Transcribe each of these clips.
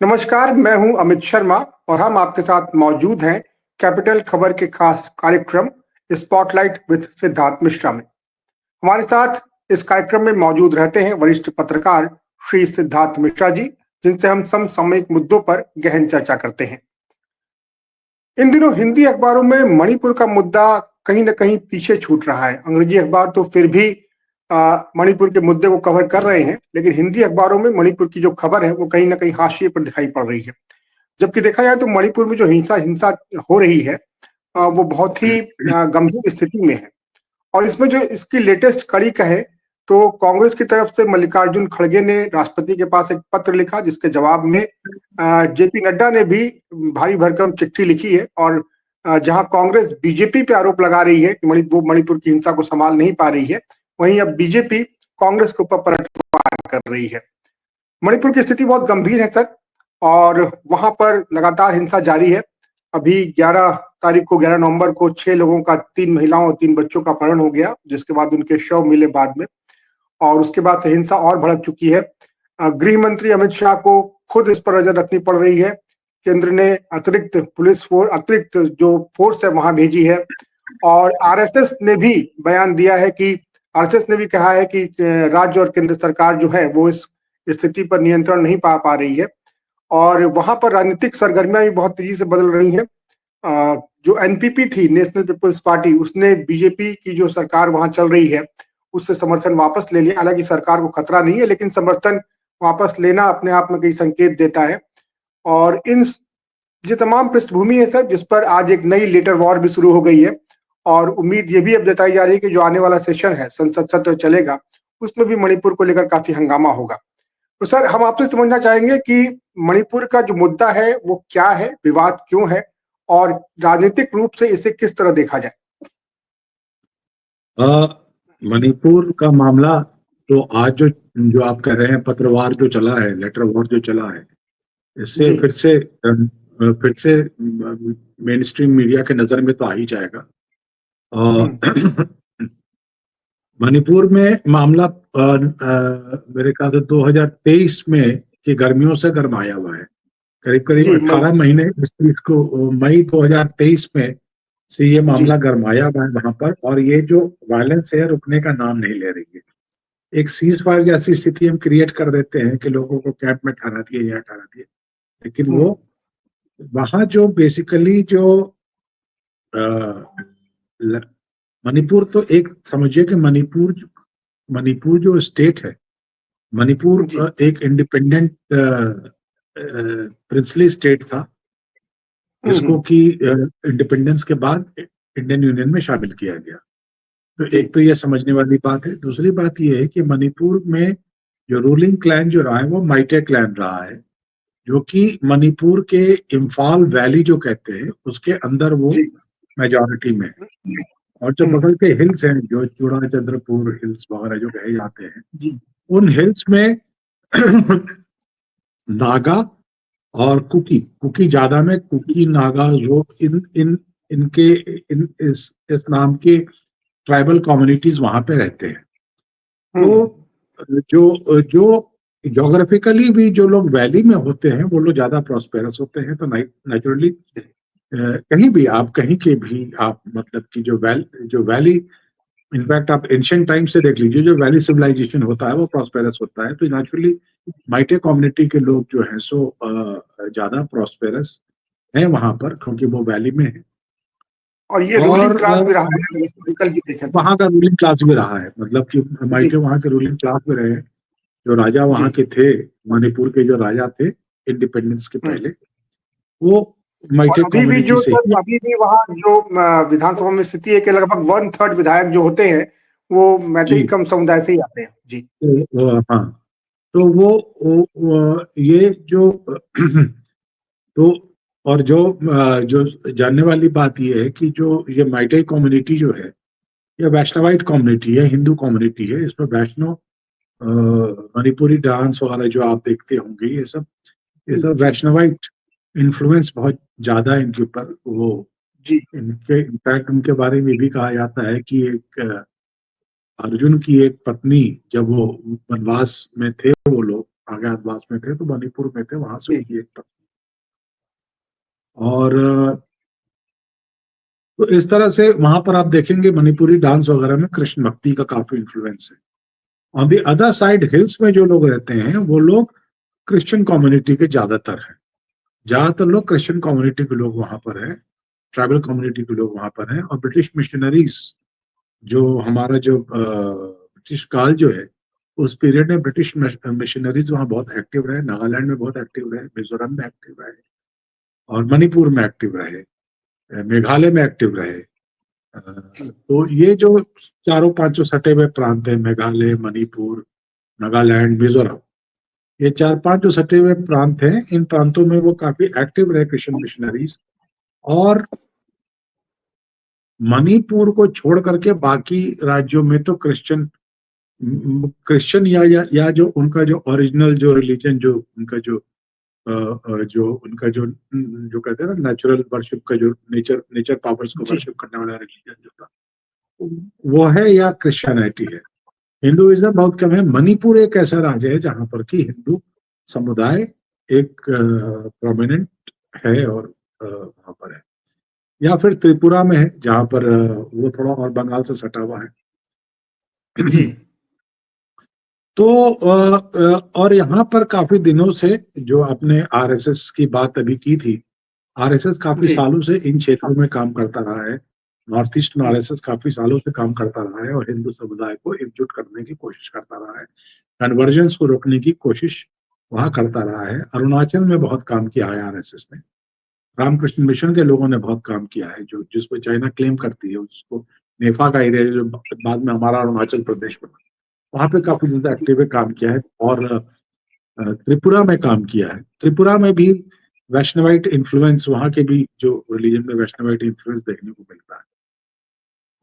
नमस्कार, मैं हूं अमित शर्मा और हम आपके साथ मौजूद हैं कैपिटल खबर के खास कार्यक्रम स्पॉटलाइट विद सिद्धार्थ मिश्रा में। हमारे साथ इस कार्यक्रम में मौजूद रहते हैं वरिष्ठ पत्रकार श्री सिद्धार्थ मिश्रा जी, जिनसे हम समसामयिक मुद्दों पर गहन चर्चा करते हैं। इन दिनों हिंदी अखबारों में मणिपुर का मुद्दा कहीं न कहीं पीछे छूट रहा है। अंग्रेजी अखबार तो फिर भी मणिपुर के मुद्दे को कवर कर रहे हैं, लेकिन हिंदी अखबारों में मणिपुर की जो खबर है वो कहीं न कहीं हाशिए पर दिखाई पड़ रही है। जबकि देखा जाए तो मणिपुर में जो हिंसा हिंसा हो रही है वो बहुत ही गंभीर स्थिति में है। और इसमें जो इसकी लेटेस्ट कड़ी कहे तो कांग्रेस की तरफ से मल्लिकार्जुन खड़गे ने राष्ट्रपति के पास एक पत्र लिखा, जिसके जवाब में जेपी नड्डा ने भी भारी भरकम चिट्ठी लिखी है। और जहां कांग्रेस बीजेपी पे आरोप लगा रही है कि वो मणिपुर की हिंसा को संभाल नहीं पा रही है, वहीं अब बीजेपी कांग्रेस के ऊपर पलटवार कर रही है। मणिपुर की स्थिति बहुत गंभीर है सर, और वहां पर लगातार हिंसा जारी है। अभी 11 तारीख को 11 नवंबर को 6 लोगों का, 3 महिलाओं और 3 बच्चों का अपहरण हो गया, जिसके बाद उनके शव मिले बाद में, और उसके बाद से हिंसा और भड़क चुकी है। गृह मंत्री अमित शाह को खुद इस पर नजर रखनी पड़ रही है। केंद्र ने अतिरिक्त पुलिस फोर्स, अतिरिक्त जो फोर्स है वहां भेजी है। और आरएसएस ने भी बयान दिया है कि आरएसएस ने भी कहा है कि राज्य और केंद्र सरकार जो है वो इस स्थिति पर नियंत्रण नहीं पा रही है। और वहां पर राजनीतिक सरगर्मियां भी बहुत तेजी से बदल रही हैं। जो एनपीपी थी, नेशनल पीपल्स पार्टी, उसने बीजेपी की जो सरकार वहां चल रही है उससे समर्थन वापस ले लिया। हालांकि सरकार को खतरा नहीं है, लेकिन समर्थन वापस लेना अपने आप में कई संकेत देता है। और ये तमाम पृष्ठभूमि है सर, जिस पर आज एक नई लेटर वॉर भी शुरू हो गई है। और उम्मीद ये भी अब जताई जा रही है कि जो आने वाला सेशन है, संसद सत्र चलेगा, उसमें भी मणिपुर को लेकर काफी हंगामा होगा। तो सर, हम आपसे समझना चाहेंगे कि मणिपुर का जो मुद्दा है वो क्या है, विवाद क्यों है, और राजनीतिक रूप से इसे किस तरह देखा जाए। मणिपुर का मामला तो आज जो आप कह रहे हैं पत्रवार जो चला है, लेटर वॉर जो चला है, इससे फिर से मेन स्ट्रीम मीडिया के नजर में तो आ ही जाएगा। मणिपुर में मामला मेरे ख्याल से 2023 में कि गर्मियों से गरमाया हुआ है। करीब करीब 18 महीने इस चीज को, मई 2023 में से ये मामला गरमाया हुआ है वहां पर। और ये जो वायलेंस है रुकने का नाम नहीं ले रही है। एक सीज फायर जैसी स्थिति हम क्रिएट कर देते हैं कि लोगों को कैंप में ठहरा दिए या ठहरा दिए, लेकिन वो वहां जो बेसिकली जो मणिपुर तो एक समझिए कि मणिपुर जो स्टेट है, मणिपुर एक इंडिपेंडेंट प्रिंसली स्टेट था, जिसको कि इंडिपेंडेंस के बाद इंडियन यूनियन में शामिल किया गया। तो एक तो ये समझने वाली बात है। दूसरी बात ये है कि मणिपुर में जो रूलिंग क्लैन जो रहा है वो माइटे क्लैन रहा है, जो कि मणिपुर के इम्फाल वैली जो कहते हैं उसके अंदर वो मेजॉरिटी में। और जो बगल के हिल्स हैं, जो चूड़ा चंद्रपुर हिल्स वगैरह जो कहे जाते हैं, उन हिल्स में नागा और कुकी ज्यादा में, कुकी नागा जो इस नाम के ट्राइबल कम्युनिटीज वहां पे रहते हैं। तो जो ज्योग्राफिकली भी जो लोग वैली में होते हैं वो लोग ज्यादा प्रॉस्पेरस होते हैं। तो नेचुरली कहीं भी आप, कहीं के भी आप, मतलब कि जो वैली, इनफैक्ट आप एंशिएंट टाइम से देख लीजिए, जो वैली सिविलाइजेशन होता है वो प्रॉस्पेरस होता है। तो नेचुरली माइटे कम्युनिटी के लोग जो हैं सो ज्यादा प्रॉस्पेरस हैं वहां पर, क्योंकि वो वैली में है। और ये रूलिंग क्लास भी रहा है, हिस्टोरिकल भी देखें तो वहां का रूलिंग क्लास भी रहा है, मतलब कि माइटे वहां के रूलिंग क्लास में रहे। जो राजा वहां के थे, मणिपुर के जो राजा थे इंडिपेंडेंस के पहले, वो माइटे कम्युनिटी से। अभी भी वहाँ जो विधानसभा में स्थिति है कि लगभग 1/3 विधायक जो होते हैं वो मैतेई कम समुदाय से ही आते हैं। जी। हाँ, तो वो ये जो तो और जो जानने वाली बात ये है कि जो ये माइटे कम्युनिटी जो है, ये वैष्णवाइट कम्युनिटी है, हिंदू कम्युनिटी है। इसमें वैष्णव मणिपुरी डांस वगैरह जो आप देखते होंगे, ये सब वैष्णवाइट इन्फ्लुएंस बहुत ज्यादा है इनके ऊपर। वो इनफैक्ट उनके बारे में भी कहा जाता है कि एक अर्जुन की एक पत्नी, जब वो वनवास में थे वो लोग, अज्ञातवास में थे तो मणिपुर में थे, वहां से जी उनकी एक ट्रस्ट। और तो इस तरह से वहां पर आप देखेंगे मणिपुरी डांस वगैरह में कृष्ण भक्ति का काफी इन्फ्लुएंस है। On the other side hills में जो लोग रहते हैं वो लोग क्रिश्चियन कम्युनिटी के ज्यादातर हैं। ज्यादातर लोग क्रिश्चियन कम्युनिटी के लोग वहां पर हैं, ट्राइबल कम्युनिटी के लोग वहां पर हैं। और ब्रिटिश मिशनरीज, जो हमारा जो ब्रिटिश काल जो है, उस पीरियड में ब्रिटिश मिशनरीज वहाँ बहुत एक्टिव रहे, नागालैंड में बहुत एक्टिव रहे, मिजोरम में एक्टिव रहे, और मणिपुर में एक्टिव रहे, मेघालय में एक्टिव रहे। तो ये जो चारों पांचों सटे हुए प्रांत है, मेघालय, मणिपुर, नागालैंड, मिजोरम, ये चार पांच जो सटे हुए प्रांत हैं, इन प्रांतों में वो काफी एक्टिव रहे क्रिश्चियन मिशनरीज। और मणिपुर को छोड़ करके बाकी राज्यों में तो क्रिश्चियन या जो उनका जो ओरिजिनल जो रिलीजन, जो उनका जो उनका जो कहते हैं ना नेचुरल वर्शिप का, जो नेचर नेचर पावर्स को जी वर्शिप करने वाला रिलीजन जो था, वो है या क्रिश्चियनिटी है। हिंदुइज्म बहुत कम है। मणिपुर एक ऐसा राज्य है जहां पर कि हिंदू समुदाय एक प्रोमिनेंट है और वहां पर है। या फिर त्रिपुरा में है जहां पर वो थोड़ा और बंगाल से सटा हुआ है। जी तो और यहाँ पर काफी दिनों से, जो आपने आरएसएस की बात अभी की थी, आरएसएस काफी जी सालों से इन क्षेत्रों में काम करता रहा है। नॉर्थ ईस्ट में आरएसएस काफी सालों से काम करता रहा है और हिंदू समुदाय को एकजुट करने की कोशिश करता रहा है, कन्वर्जेंस को रोकने की कोशिश वहां करता रहा है। अरुणाचल में बहुत काम किया है आरएसएस ने, रामकृष्ण मिशन के लोगों ने बहुत काम किया है, जो जिसको चाइना क्लेम करती है, उसको नेफा का एरिया जो बाद में हमारा अरुणाचल प्रदेश बना, वहां पे काफी ज्यादा एक्टिव काम किया है। और त्रिपुरा में काम किया है। त्रिपुरा में भी वैष्णवाइट इन्फ्लुएंस, वहां के भी जो रिलीजन में वैष्णवाइट इन्फ्लुएंस देखने को मिलता है।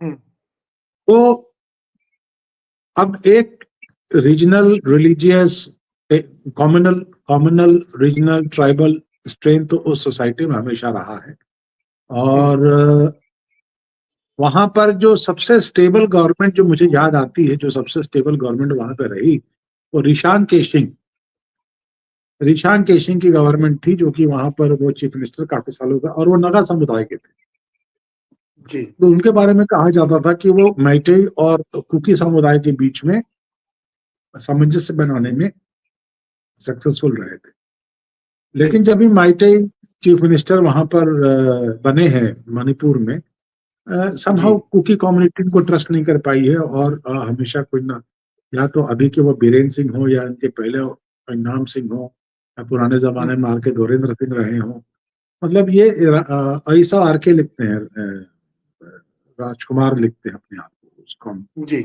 हम्म, तो अब एक regional religious communal communal regional tribal strength तो उस सोसाइटी में हमेशा रहा है। हम्म, और वहां पर जो सबसे स्टेबल गवर्नमेंट जो मुझे याद आती है, जो सबसे स्टेबल गवर्नमेंट वहां पर रही, वो ऋषांक केशिंग की गवर्नमेंट थी, जो कि वहां पर वो चीफ मिनिस्टर काफी सालों का, और वो नगा समुदाय के थे। जी तो उनके बारे में कहा जाता था कि वो मैतेई और कुकी समुदाय के बीच में सामंजस्य बनाने में सक्सेसफुल रहे थे। जी लेकिन जब भी मैतेई चीफ मिनिस्टर वहां पर बने हैं मणिपुर में, जी समहाउ कुकी कम्युनिटी को ट्रस्ट नहीं कर पाई है। और हमेशा कोई ना, या तो अभी के वो बीरेन सिंह हो, या इनके पहले नाम सिंह हो, या पुराने जमाने में आके धोरेंद्र सिंह रहे हो। मतलब ये ऐसा आर के लिखते हैं, राजकुमार लिखते हैं अपने आप को उसको। जी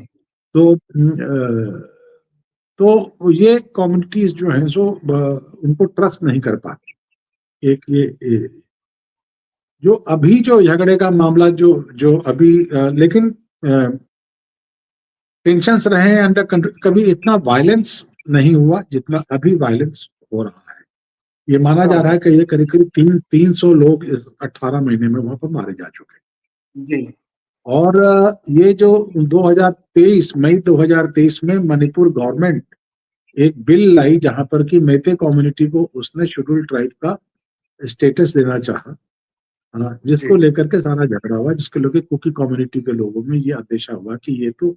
तो तो ये कम्युनिटीज जो हैं सो उनको ट्रस्ट नहीं कर पाती। एक ये जो अभी जो झगड़े का मामला जो अभी लेकिन टेंशंस रहे हैं अंडर कंट्रोल, कभी इतना वायलेंस नहीं हुआ जितना अभी वायलेंस हो रहा है। ये माना जा हाँ रहा है कि ये करीब करीब 300 लोग इस 18 महीने में वहां पर मारे जा चुके हैं। जी और ये जो 2023 मई 2023 में मणिपुर गवर्नमेंट एक बिल लाई, जहां पर कि मेते कम्युनिटी को उसने शेड्यूल ट्राइब का स्टेटस देना चाहा, जी जिसको लेकर के सारा झगड़ा हुआ, जिसके लेकर कुकी कम्युनिटी के लोगों में ये अंदेशा हुआ कि ये तो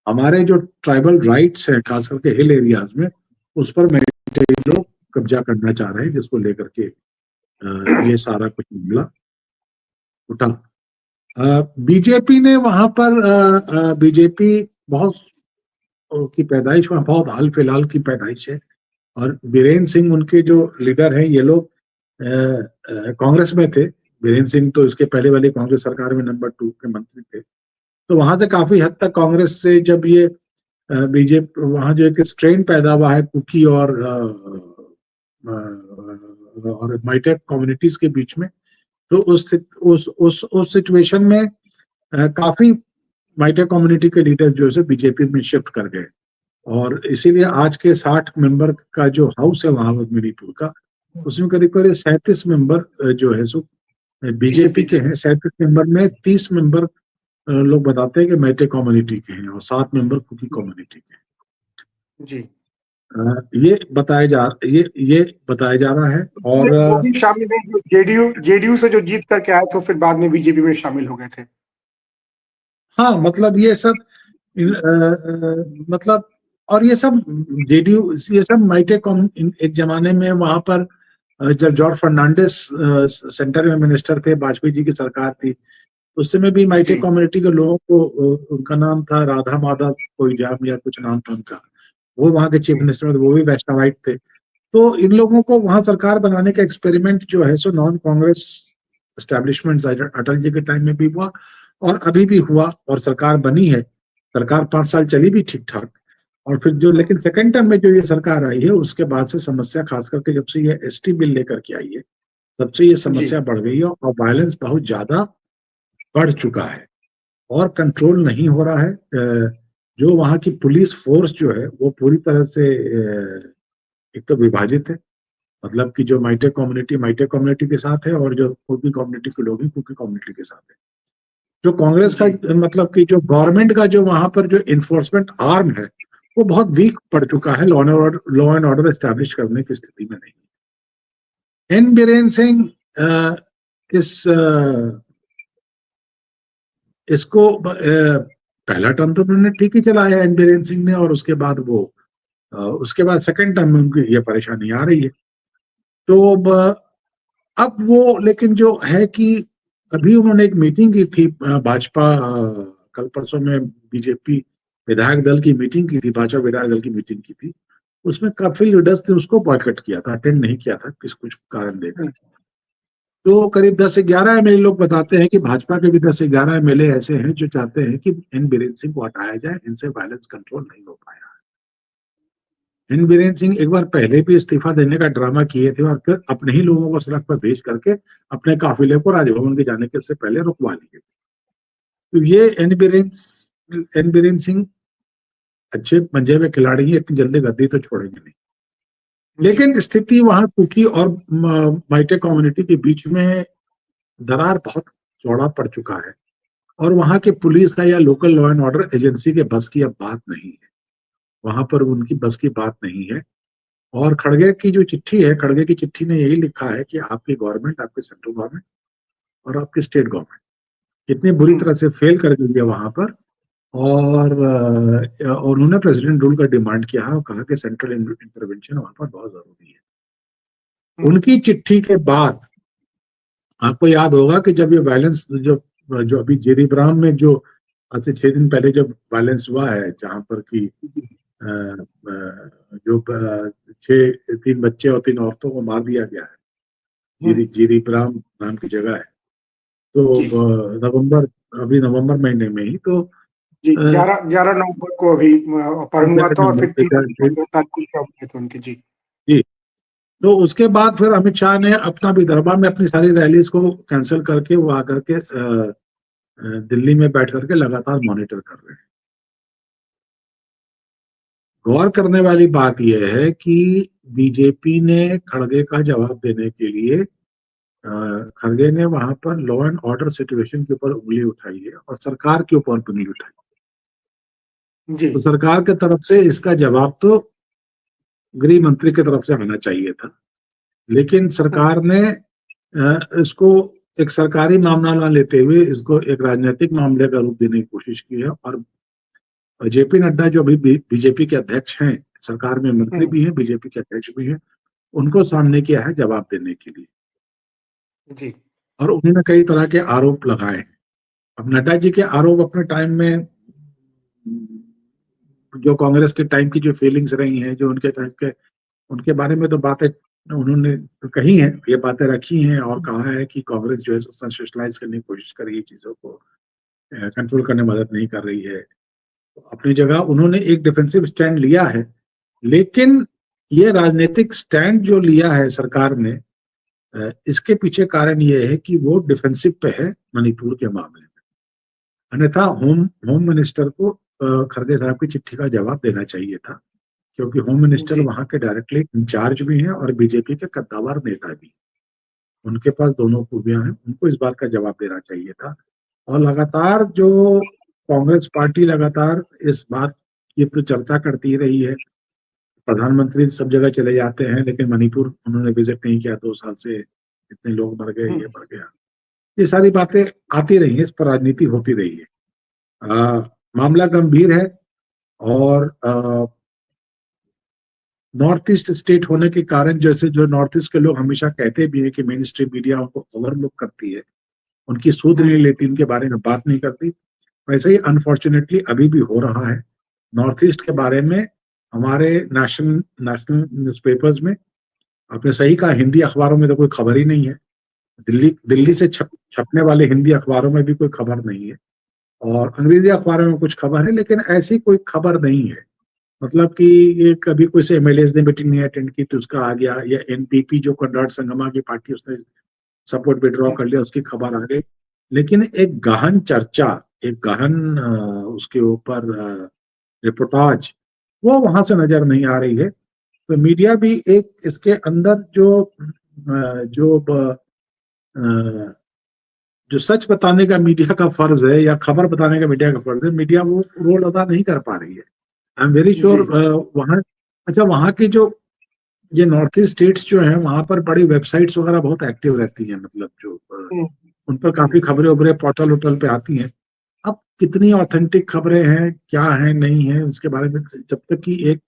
हमारे जो ट्राइबल राइट्स हैं, खास करके हिल एरियाज में, उस पर मेटे लोग कब्जा करना चाह रहे हैं, जिसको लेकर के ये सारा कुछ मामला उठा। बीजेपी ने वहां पर बीजेपी बहुत की पैदाइश वहां बहुत हाल फिलहाल की पैदाइश है। और बीरेन सिंह उनके जो लीडर हैं, ये लोग कांग्रेस में थे। बीरेन सिंह तो इसके पहले वाली कांग्रेस सरकार में नंबर 2 के मंत्री थे। तो वहां से काफी हद तक कांग्रेस से जब ये बीजेपी, वहां जो एक स्ट्रेन पैदा हुआ है कुकी और माइटेक कम्युनिटीज के बीच में, तो उस सिचुएशन में काफी माइटेक कम्युनिटी के लीडर जो है बीजेपी में शिफ्ट कर गए। और इसीलिए आज के 60 मेंबर का जो हाउस है वहां मणिपुर का, उसमें करीब करीब 37 मेंबर जो है सो बीजेपी बीजेपी के हैं। 37 मेंबर में 30 मेंबर लोग बताते हैं कि मैटे कम्युनिटी के हैं, और 7 मेंबर कुकी कम्युनिटी के हैं। जी ये बताया जा रहा है। और वो भी शामिल है जो जेडीयू से जो जीत करके आए थे फिर बाद में बीजेपी में शामिल हो गए थे। हाँ, मतलब ये सब मतलब, और ये सब जेडीयू, ये सब माइटे कॉम एक जमाने में वहां पर जब जॉर्ज फर्नांडिस सेंटर में मिनिस्टर थे, वाजपेयी जी की सरकार थी, उस समय भी माइटे जी कम्युनिटी के लोगों को उनका नाम था राधा माधव कोई जाम या कुछ नाम था उनका, वो वहां के चीफ मिनिस्टर थे, वो भी वैष्णवाइट थे। तो इन लोगों को वहां सरकार बनाने का एक्सपेरिमेंट जो है so non Congress establishment Atal ji के टाइम में भी हुआ और अभी भी हुआ, और सरकार बनी है। सरकार 5 साल चली भी ठीक ठाक। और फिर जो, लेकिन सेकंड टर्म में जो ये सरकार आई है उसके बाद से समस्या, खास करके जब से ये एसटी बिल लेकर के आई है, तब से ये जी समस्या बढ़ गई है और वायलेंस बहुत ज्यादा बढ़ चुका है और कंट्रोल नहीं हो रहा है। जो वहाँ की पुलिस फोर्स जो है वो पूरी तरह से एक तो विभाजित है, मतलब कि जो माइटे कम्युनिटी के साथ है और जो कुकी कम्युनिटी के लोग हैं कुकी कम्युनिटी के साथ है। जो कांग्रेस का, जी मतलब कि जो गवर्नमेंट का जो वहां पर जो इन्फोर्समेंट आर्म है वो बहुत वीक पड़ चुका है, लॉ एंड ऑर्डर एस्टैब्लिश करने की स्थिति में नहीं। एन बीरेन सिंह इस इसको पहला टर्म तो उन्होंने ठीक ही चलाया एन बीरेन सिंह ने, और उसके बाद वो उसके बाद सेकंड टर्म में उनकी ये परेशानी आ रही है। तो अब वो, लेकिन जो है कि अभी उन्होंने एक मीटिंग की थी भाजपा, कल परसों में बीजेपी विधायक दल की मीटिंग की थी, भाजपा विधायक दल की मीटिंग की थी। उसमें काफी लीडर्स ने उसको बॉयकट किया था, अटेंड नहीं किया था किस कुछ कारण देकर। तो करीब 10 से 11 एमएलए लोग बताते हैं कि भाजपा के भी 10 से 11 एमएलए ऐसे हैं जो चाहते हैं कि एन बीरेन सिंह को हटाया जाए, इनसे वायलेंस कंट्रोल नहीं हो पाया। एन बीरेन सिंह एक बार पहले भी इस्तीफा देने का ड्रामा किए थे और फिर अपने ही लोगों को सड़क पर भेज करके अपने काफिले को राजभवन के जाने के से पहले रुकवा लिए। तो ये एन बीरेन सिंह अच्छे मंजे में खिलाड़ी हैं, इतनी जल्दी गद्दी तो छोड़ेंगे नहीं। जी लेकिन स्थिति वहां कुकी और माइटे कम्युनिटी के बीच में दरार बहुत चौड़ा पड़ चुका है और वहां के पुलिस का या local law and order agency के बस की अब बात नहीं है, वहां पर उनकी बस की बात नहीं है। और खड़गे की जो चिट्ठी है, खड़गे की चिट्ठी ने यही लिखा है कि आपकी गवर्नमेंट, आपकी सेंट्रल गवर्नमेंट और आपकी स्टेट गवर्नमेंट कितनी बुरी तरह से फेल कर गई है वहां पर। और उन्होंने प्रेसिडेंट रूल का डिमांड किया है और कहा कि सेंट्रल इंटरवेंशन वहां पर बहुत जरूरी है। उनकी चिट्ठी के बाद आपको याद होगा कि जब ये वायलेंस, जो जो अभी जेरी ब्राम में जो आज से 6 दिन पहले जब वायलेंस हुआ है, जहां पर कि जो 3 बच्चे और 3 औरतों को मार दिया गया है, जीरी ब्राम नाम की जगह है। तो जी नवंबर, अभी नवंबर महीने में ही तो जी 11 11 नवंबर को अभी अपहरण हुआ 11 था और फिर नवंबर 15 तारीख को क्या हुए थे उनके। जी जी। तो उसके बाद फिर अमित शाह ने अपना विदर्भा में अपनी सारी रैलीज को कैंसिल करके वो आकर के दिल्ली में बैठ करके लगातार मॉनिटर कर रहे हैं। गौर करने वाली बात यह है कि बीजेपी ने खड़गे का जवाब देने के लिए, खड़गे ने वहां पर लॉ एंड ऑर्डर सिचुएशन के ऊपर उंगली उठाई है और सरकार के ऊपर उंगली उठाई। जी तो सरकार की तरफ से इसका जवाब तो गृह मंत्री की तरफ से आना चाहिए था, लेकिन सरकार ने इसको एक सरकारी मामला ना लेते हुए इसको एक राजनीतिक मामले का रूप देने की कोशिश की है। और जेपी नड्डा जो अभी बीजेपी के अध्यक्ष हैं, सरकार में मंत्री भी हैं, बीजेपी के अध्यक्ष भी हैं, उनको सामने किया है जवाब देने के लिए। जी और उन्होंने कई तरह के आरोप लगाए। अब नड्डा जी के आरोप अपने टाइम में, जो कांग्रेस के टाइम की जो फीलिंग्स रही हैं, जो उनके टाइम के, उनके बारे में तो बातें उन्होंने तो कही हैं, ये बातें रखी हैं और कहा है कि कांग्रेस जो है सेंसेशनलाइज करने की कोशिश कर रही है, चीजों को कंट्रोल करने में मदद नहीं कर रही है। अपनी जगह उन्होंने एक डिफेंसिव स्टैंड लिया है, लेकिन ये राजनीतिक स्टैंड जो लिया है सरकार ने, इसके पीछे कारण ये है कि वो डिफेंसिव पे है मणिपुर के मामले में। अन्यथा होम होम मिनिस्टर को खड़गे साहब की चिट्ठी का जवाब देना चाहिए था, क्योंकि होम मिनिस्टर जी वहां के डायरेक्टली इंचार्ज भी हैं और बीजेपी के कद्दावर नेता भी। उनके पास दोनों खूबियां हैं, उनको इस बात का जवाब देना चाहिए था। और लगातार जो कांग्रेस पार्टी लगातार इस बात की तो चर्चा करती रही है प्रधानमंत्री सब जगह चले जाते हैं, लेकिन मणिपुर उन्होंने विजिट नहीं किया, 2 साल से इतने लोग मर गए, ये मर गया। ये सारी बातें आती रही है, इस पर राजनीति होती रही है। मामला गंभीर है और नॉर्थ ईस्ट स्टेट होने के कारण, जैसे जो नॉर्थ ईस्ट के लोग हमेशा कहते भी हैं कि मेन स्ट्रीम मीडिया उनको ओवरलुक करती है, उनकी सूध नहीं लेती, उनके बारे में बात नहीं करती, वैसे ही अनफॉर्चुनेटली अभी भी हो रहा है। नॉर्थ ईस्ट के बारे में हमारे नेशनल नेशनल न्यूज़पेपर्स में, आपने सही कहा, हिंदी अखबारों में तो कोई खबर ही नहीं है। दिल्ली से छपने वाले हिंदी अखबारों में भी कोई खबर नहीं है, और अंग्रेजी अखबारों में कुछ खबर है, लेकिन ऐसी कोई खबर नहीं है। मतलब कि ये कभी कोई से एमएलए ने मीटिंग नहीं अटेंड की तो उसका आ गया, या एनपीपी जो कर्नाड संगमा की पार्टी, उसने सपोर्ट विड्रॉ कर लिया, उसकी खबर आ गई। लेकिन एक गहन चर्चा, एक गहन उसके ऊपर रिपोर्टाज, वो वहां से नजर नहीं आ रही है। तो मीडिया भी एक इसके अंदर जो सच बताने का मीडिया का फर्ज है, या खबर बताने का मीडिया का फर्ज है, मीडिया वो रोल अदा नहीं कर पा रही है। आई एम वेरी श्योर वहाँ, अच्छा, वहाँ की जो ये नॉर्थ ईस्ट स्टेट्स जो हैं, वहां पर बड़ी वेबसाइट्स वगैरह बहुत एक्टिव रहती हैं, मतलब जो उन पर काफी खबरें उबरें पोर्टल वोटल पे आती हैं। अब कितनी ऑथेंटिक खबरें हैं, क्या है, नहीं है, उसके बारे में जब तक कि एक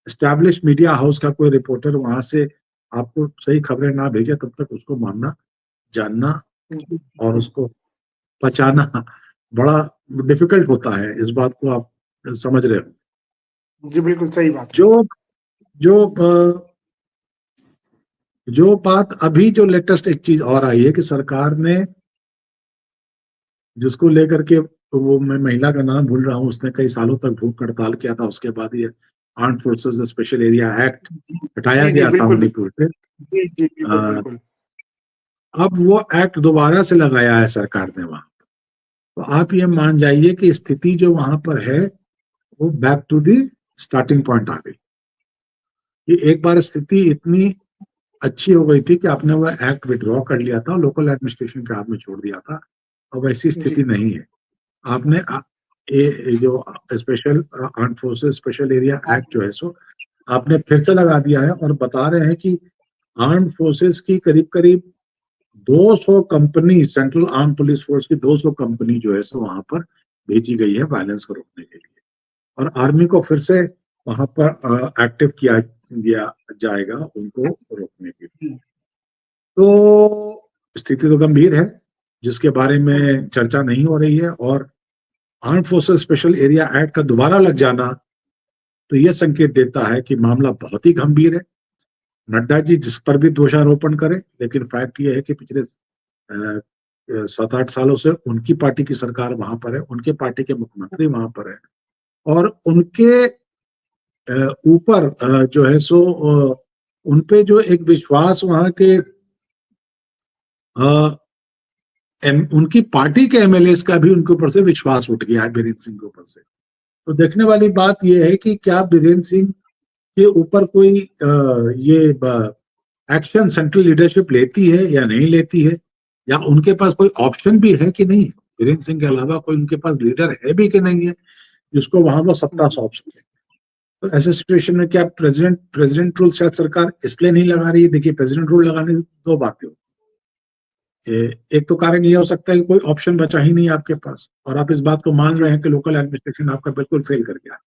एस्टैब्लिश मीडिया हाउस का कोई रिपोर्टर वहां से आपको सही खबरें ना भेजे, तब तक उसको मानना, जानना और उसको पचाना बड़ा डिफिकल्ट होता है। इस बात को आप समझ रहे हो। जी बिल्कुल सही बात है। जो जो जो बात अभी जो लेटेस्ट एक चीज और आई है कि सरकार ने, जिसको लेकर के, वो मैं महिला का नाम भूल रहा हूँ, उसने कई सालों तक भूख हड़ताल किया था, उसके बाद ये armed forces special area act हटाया जी जी गया था बिल्कुल मणिपुर से। जी जी बिल्कुल बिल्कुल। अब वो एक्ट दोबारा से लगाया है सरकार ने वहां। तो आप ये मान जाइए कि स्थिति जो वहां पर है, वो back to the starting point आ गई। ये एक बार स्थिति इतनी अच्छी हो गई थी कि आपने वो एक्ट विड्रॉ कर लिया था, लोकल एडमिनिस्ट्रेशन के हाथ में छोड़ दिया था। अब ऐसी जी स्थिति नहीं है। आपने ये जो special arm forces special area act जो है, सो आपने फिर से लगा दिया है, और बता रहे हैं कि आर्म फोर्सेस की करीब करीब 200 company, central arm police force की 200 कंपनी जो है, सो वहां पर भेजी गई है वायलेंस को रोकने के लिए, और आर्मी को फिर से वहां पर एक्टिव किया दिया जाएगा उनको रोकने के लिए। तो स्थिति तो गंभीर है, जिसके बारे में चर्चा नहीं हो रही है, और arm forces special area act का दोबारा लग जाना तो यह संकेत देता है कि मामला बहुत ही गंभीर है। नड्डा जी जिस पर भी दोषारोपण करें, लेकिन फैक्ट ये है कि पिछले 7-8 सालों से उनकी पार्टी की सरकार वहां पर है, उनके पार्टी के मुख्यमंत्री वहां पर है, और उनके ऊपर जो है सो उनपे जो एक विश्वास वहां के उनकी पार्टी के एमएलए का भी उनके ऊपर से विश्वास उठ गया है, बीरेंद्र सिंह के ऊपर से। तो देखने वाली बात यह है कि क्या बीरेंद्र सिंह के ऊपर कोई ये एक्शन सेंट्रल लीडरशिप लेती है या नहीं लेती है, या उनके पास कोई ऑप्शन भी है कि नहीं, बीरेंद्र सिंह के अलावा कोई उनके पास लीडर है भी कि नहीं है जिसको वहां वो सत्ता सौंप सके। तो ऐसे सिचुएशन में क्या प्रेसिडेंट रूल शायद सरकार इसलिए नहीं लगा रही है। देखिए, प्रेसिडेंट रूल लगाने की दो बातें, एक तो कारण ये हो सकता है कि कोई ऑप्शन बचा ही नहीं आपके पास, और आप इस बात को मान रहे हैं कि लोकल एडमिनिस्ट्रेशन आपका बिल्कुल फेल कर गया,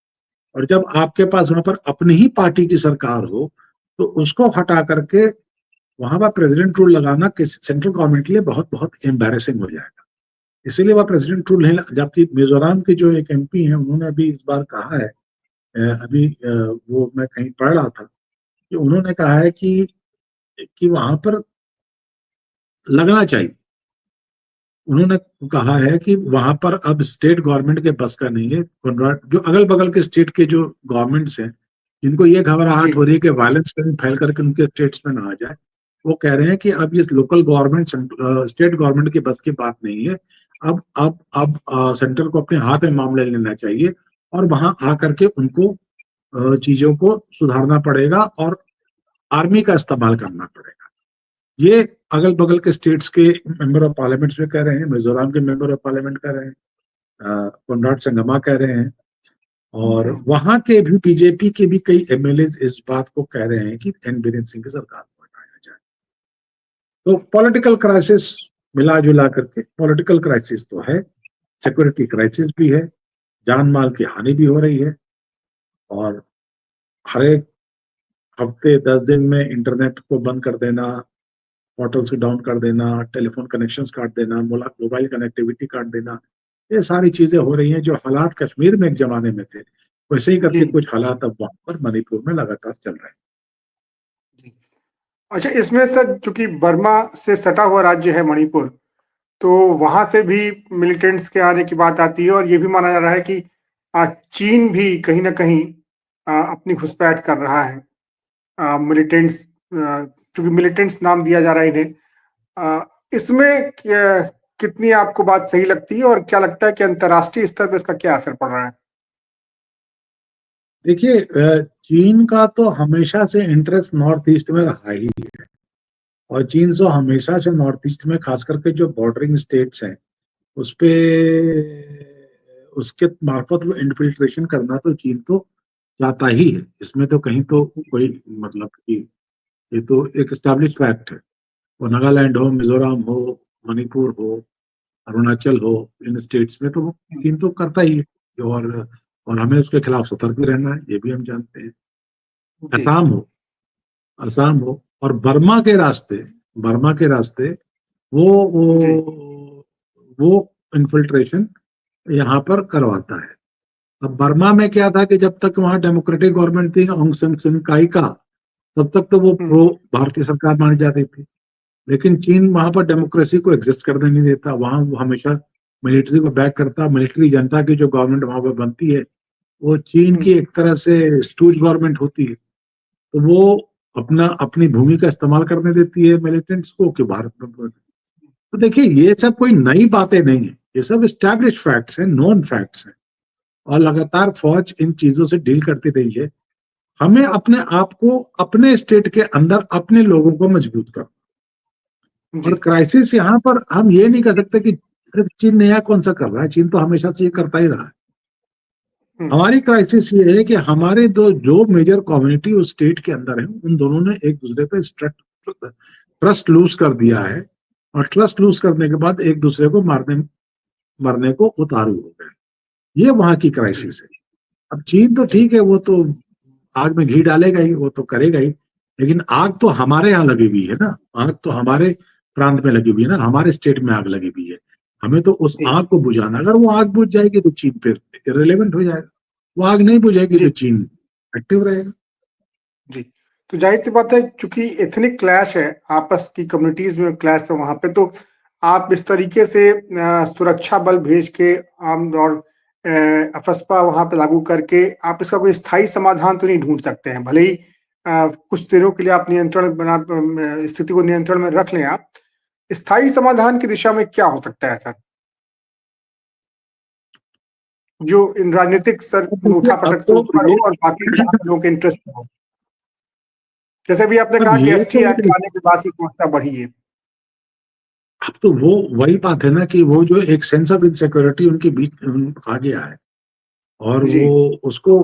और जब आपके पास वहां पर अपनी ही पार्टी की सरकार हो, तो उसको हटा करके वहां पर प्रेसिडेंट रूल लगाना किसी सेंट्रल गवर्नमेंट के लिए बहुत बहुत एम्बेरसिंग हो जाएगा। इसीलिए वह प्रेसिडेंट रूल नहीं, जबकि मिजोरम के जो एक एमपी हैं, उन्होंने अभी इस बार कहा है, अभी वो मैं कहीं पढ़ रहा था कि उन्होंने कहा है कि वहां पर लगना चाहिए। उन्होंने कहा है कि वहां पर अब स्टेट गवर्नमेंट के बस का नहीं है, जो अगल बगल के स्टेट के जो गवर्नमेंट्स हैं, जिनको ये घबराहट हो रही है कि वायलेंस कहीं फैल करके उनके स्टेट्स में ना आ जाए, वो कह रहे हैं कि अब ये लोकल गवर्नमेंट स्टेट गवर्नमेंट के बस की बात नहीं है। अब सेंटर को अपने हाथ में मामले लेना चाहिए, और वहां आकर के उनको चीजों को सुधारना पड़ेगा, और आर्मी का इस्तेमाल करना पड़ेगा। ये अगल बगल के स्टेट्स के मेंबर ऑफ पार्लियामेंट में कह रहे हैं, मिजोरम के मेंबर ऑफ पार्लियामेंट कह रहे हैं, कोनराड संगमा कह रहे हैं, और वहां के भी बीजेपी के भी कई एमएलए इस बात को कह रहे हैं कि एन बीरेन सिंह की सरकार को हटाया जाए। तो पॉलिटिकल क्राइसिस मिला जुला करके पॉलिटिकल क्राइसिस तो है, सिक्योरिटी क्राइसिस भी है, जान माल की हानि भी हो रही है, और हर एक हफ्ते 10 दिन में इंटरनेट को बंद कर देना, पोर्टल से डाउन कर देना, टेलीफोन कनेक्शंस काट देना, मोबाइल कनेक्टिविटी काट देना, ये सारी चीजें हो रही हैं। जो हालात कश्मीर में एक जमाने में थे, वैसे ही करके जी कुछ हालात अब वहां पर मणिपुर में लगातार चल रहे हैं। जी। अच्छा, इसमें सर चूंकि बर्मा से सटा हुआ राज्य है मणिपुर, तो वहां से भी मिलिटेंट्स के आने की बात आती है और ये भी माना जा रहा है कि चीन भी कहीं ना कहीं अपनी घुसपैठ कर रहा है। मिलिटेंट्स, चूंकि मिलिटेंट्स नाम दिया जा रहा है इन्हें, इसमें कितनी आपको बात सही लगती है और क्या लगता है कि अंतर्राष्ट्रीय स्तर पर इसका क्या असर पड़ रहा है? देखिए, चीन का तो हमेशा से इंटरेस्ट नॉर्थ ईस्ट में रहा ही है, और चीन से हमेशा से नॉर्थ ईस्ट में खास करके जो बॉर्डरिंग स्टेट्स हैं उस पे उसके मार्फत वो इन्फिल्ट्रेशन करना तो चीन तो चाहता ही है। इसमें तो कहीं तो कोई मतलब कि ये तो एक एस्टैब्लिश फैक्ट है। वो नागालैंड हो, मिजोरम हो, मणिपुर हो, अरुणाचल हो, इन स्टेट्स में तो वो चीन तो करता ही है। और हमें उसके खिलाफ सतर्क भी रहना है, ये भी हम जानते हैं। जी असम हो, असम हो, और बर्मा के रास्ते वो वो जी वो इन्फिल्ट्रेशन यहाँ पर करवाता है। अब बर्मा में क्या था कि जब तक वहां डेमोक्रेटिक गवर्नमेंट थी ऑन्ग सान सू काई का, तब तक तो वो हम्म प्रो भारतीय सरकार मानी जाती थी। लेकिन चीन वहां पर डेमोक्रेसी को एग्जिस्ट करने नहीं देता, वहां वो हमेशा मिलिट्री को बैक करता। मिलिट्री जनता की जो गवर्नमेंट वहां पर बनती है, वो चीन की हम्म एक तरह से स्टूज गवर्नमेंट होती है। तो वो अपना अपनी भूमि का इस्तेमाल करने देती है मिलिटेंट्स को कि भारत में। तो देखिए, ये सब कोई नई बातें नहीं है, ये सब स्टैब्लिश फैक्ट्स हैं, नोन फैक्ट्स हैं, और लगातार फौज इन चीजों से डील करती रही है। हमें अपने आप को अपने स्टेट के अंदर अपने लोगों को मजबूत कर, और जी क्राइसिस यहाँ पर हम ये नहीं कर सकते कि सिर्फ चीन नया कौन सा कर रहा है, चीन तो हमेशा से ये करता ही रहा है। हम्म हमारी क्राइसिस ये है कि हमारे दो जो मेजर कम्युनिटी उस स्टेट के अंदर है, उन दोनों ने एक दूसरे पे ट्रस्ट लूज कर दिया है, और ट्रस्ट लूज करने के बाद एक दूसरे को मारने मरने को उतारू हो गए। ये वहां की जी क्राइसिस है। अब चीन तो जी ठीक है, वो तो आग में घी डालेगा ही, वो तो करेगा ही। लेकिन आग तो हमारे यहाँ लगी हुई है ना, आग तो हमारे प्रांत में लगी हुई है ना, हमारे स्टेट में आग लगी हुई है। हमें तो उस जी आग को बुझाना। अगर वो आग बुझ जाएगी तो चीन फिर इरेलीवेंट हो जाएगा, वो आग नहीं बुझेगी जी तो चीन एक्टिव रहेगा। जी। तो जाहिर सी बात है, चूंकि एथनिक क्लैश है, आपस की कम्युनिटीज में क्लैश है वहां पे, तो आप इस तरीके से सुरक्षा बल भेज के आम और अफस्पा वहां पे लागू करके आप इसका कोई स्थायी समाधान तो नहीं ढूंढ सकते हैं। भले ही कुछ दिनों के लिए आप नियंत्रण बना स्थिति को नियंत्रण में रख लें, आप स्थायी समाधान की दिशा में क्या हो सकता है सर, जो इन राजनीतिक सर अब देखिए, उठा पटक से ऊपर हो और बाकी लोगों के इंटरेस्ट हो? जैसे भी आपने अब कहा कि ये एसटी तो एक्ट आने के बाद ही समस्या बढ़ी है। अब तो वो वही बात है ना कि वो जो एक सेंस ऑफ इनसिक्योरिटी उनके बीच आ गया है, और जी वो उसको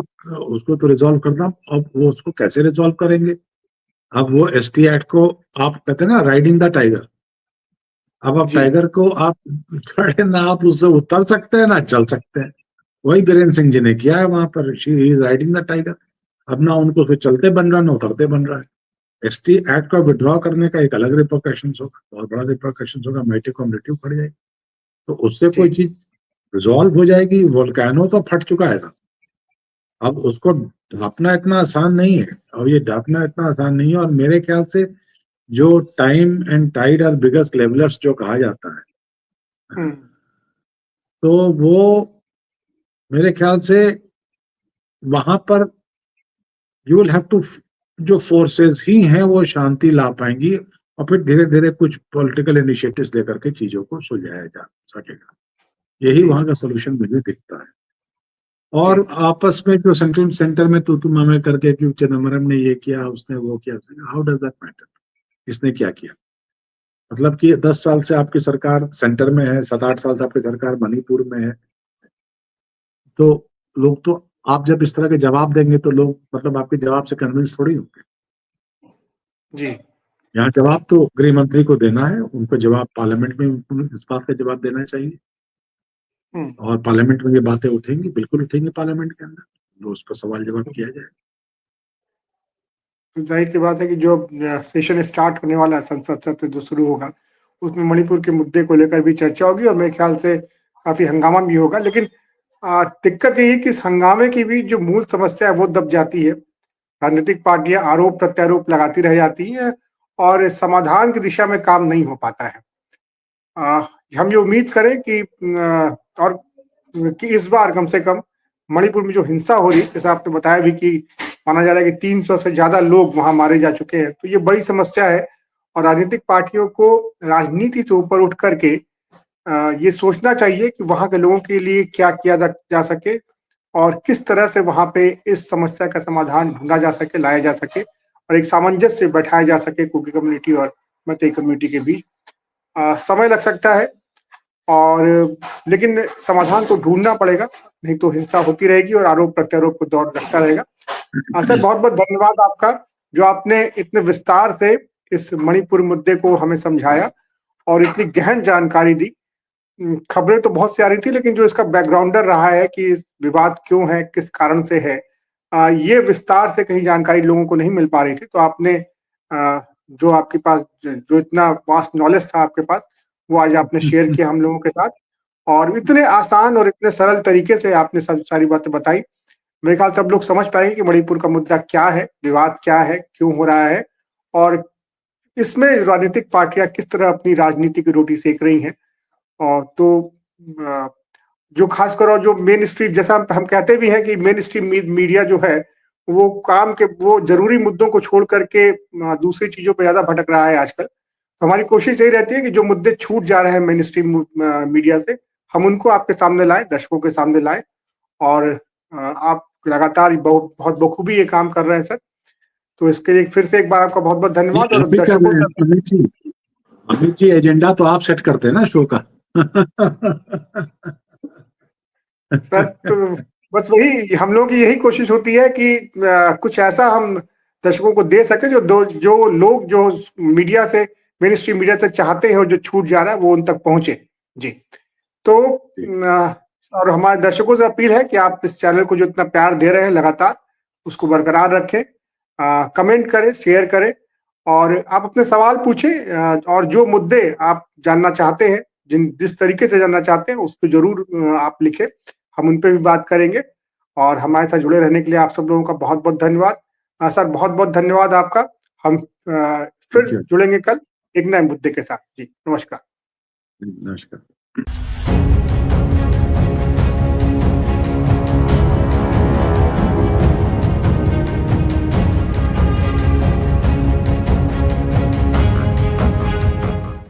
उसको तो रिजॉल्व करना। अब वो उसको कैसे रिजॉल्व करेंगे? अब वो एसटी एक्ट को, आप कहते हैं ना राइडिंग द टाइगर। अब आप जी टाइगर को आप चढ़े ना, आप उससे उतर सकते हैं ना चल सकते हैं। वही बीरेन सिंह जी ने किया है वहां पर, she is riding the tiger. अब ना उनको फिर चलते बन रहा, ना उतरते बन रहा है। एसटी एक्ट का विड्रॉ करने का एक अलग रिपोर्केशन होगा, बहुत बड़ा रिपोर्केशन होगा, मेटिव कॉम्पिटिटिव पड़ जाएगी। तो उससे जी कोई चीज रिजॉल्व हो जाएगी? वोल्केनो तो फट चुका है। अब उसको ढांपना इतना आसान नहीं है, और ये ढांपना इतना आसान नहीं है। और मेरे ख्याल से जो time and tide are biggest levellers जो कहा जाता है, हम्म तो वो मेरे ख्याल से वहां पर यू विल हैव टू, जो फोर्सेस ही हैं वो शांति ला पाएंगी, और फिर धीरे धीरे कुछ पॉलिटिकल इनिशिएटिव्स लेकर के चीजों को सुलझाया जा सकेगा। यही जी वहां का सोल्यूशन मुझे दिखता है। जी और आपस में जो सेंट्रल सेंटर में तू मैं करके कि चिदम्बरम ने ये किया, उसने वो किया, हाउ डज दैट मैटर? किसने क्या किया? मतलब कि 10 साल से आपकी सरकार सेंटर में है, 7-8 साल से आपकी सरकार मणिपुर में है, तो लोग तो आप जब इस तरह के जवाब देंगे तो लोग मतलब आपके जवाब से कन्विंस थोड़ी होंगे। जी। यहाँ जवाब तो गृह मंत्री को देना है, उनको जवाब पार्लियामेंट में इस बात का जवाब देना चाहिए, हम्म। और पार्लियामेंट में ये बातें उठेंगी, बिल्कुल उठेंगी पार्लियामेंट के अंदर, तो उस पर सवाल जवाब किया जाए। तो जाहिर सी बात है कि जो सेशन स्टार्ट होने वाला है, संसद सत्र जो शुरू होगा, उसमें मणिपुर के मुद्दे को लेकर भी चर्चा होगी और मेरे ख्याल से काफी हंगामा भी होगा। लेकिन दिक्कत यही कि इस हंगामे की भी जो मूल समस्या है वो दब जाती है। राजनीतिक पार्टियां आरोप प्रत्यारोप लगाती रह जाती हैं और समाधान की दिशा में काम नहीं हो पाता है। आ, हम ये उम्मीद करें कि और कि इस बार कम से कम मणिपुर में जो हिंसा हो रही, जैसे आपने बताया भी कि माना जा रहा है कि 300 से ज्यादा लोग वहां मारे जा चुके हैं, तो ये बड़ी समस्या है। और राजनीतिक पार्टियों को राजनीति से ऊपर उठ करके ये सोचना चाहिए कि वहां के लोगों के लिए क्या किया जा सके और किस तरह से वहां पे इस समस्या का समाधान ढूंढा जा सके, लाया जा सके और एक सामंजस्य बैठाया जा सके कुकी कम्युनिटी और मतई कम्युनिटी के बीच। समय लग सकता है और लेकिन समाधान तो ढूंढना पड़ेगा, नहीं तो हिंसा होती रहेगी और आरोप प्रत्यारोप को दौर लगता रहेगा। सर, बहुत बहुत धन्यवाद आपका, जो आपने इतने विस्तार से इस मणिपुर मुद्दे को हमें समझाया और इतनी गहन जानकारी दी। खबरें तो बहुत सी आ रही थी, लेकिन जो इसका बैकग्राउंडर रहा है कि विवाद क्यों है, किस कारण से है, ये विस्तार से कहीं जानकारी लोगों को नहीं मिल पा रही थी। तो आपने जो आपके पास जो इतना वास्ट नॉलेज था आपके पास, वो आज आपने शेयर किया हम लोगों के साथ और इतने आसान और इतने सरल तरीके से आपने सब सारी बातें बताई। मेरे ख्याल सब लोग समझ पाएंगे कि मणिपुर का मुद्दा क्या है, विवाद क्या है, क्यों हो रहा है और इसमें राजनीतिक पार्टियां किस तरह अपनी राजनीति की रोटी सेक रही हैं। और तो जो खासकर और जो मेन स्ट्रीम, जैसा हम कहते भी हैं कि मेन स्ट्रीम मीडिया जो है वो काम के वो जरूरी मुद्दों को छोड़ करके दूसरी चीजों पर ज्यादा भटक रहा है आजकल। हमारी कोशिश यही रहती है कि जो मुद्दे छूट जा रहे हैं मेन स्ट्रीम मीडिया से, हम उनको आपके सामने लाएं, दर्शकों के सामने लाएं और आप लगातार बहुत बहुत बखूबी ये काम कर रहे हैं सर। तो इसके लिए फिर से एक बार आपका बहुत बहुत धन्यवाद और आप भी कर दर्शकों रहे हैं से अमित जी, एजेंडा तो आप सेट करते हैं ना शो का। सर, तो बस वही हम लोगों की यही कोशिश होती है कि कुछ ऐसा हम दर्शकों को दे सके जो लोग जो मीडिया से, मेन स्ट्रीम मीडिया से चाहते हैं और जो छूट जा रहा है वो उन तक पहुंचे। जी। तो और हमारे दर्शकों से अपील है कि आप इस चैनल को जो इतना प्यार दे रहे हैं लगातार, उसको बरकरार रखें, कमेंट करें, शेयर करें और आप अपने सवाल पूछें और जो मुद्दे आप जानना चाहते हैं, जिस तरीके से जानना चाहते हैं उसको जरूर आप लिखें, हम उन पर भी बात करेंगे। और हमारे साथ जुड़े रहने के लिए आप सब लोगों का बहुत बहुत धन्यवाद। सर, बहुत बहुत धन्यवाद आपका। हम फिर जुड़ेंगे कल एक नए मुद्दे के साथ। जी, नमस्कार। नमस्कार।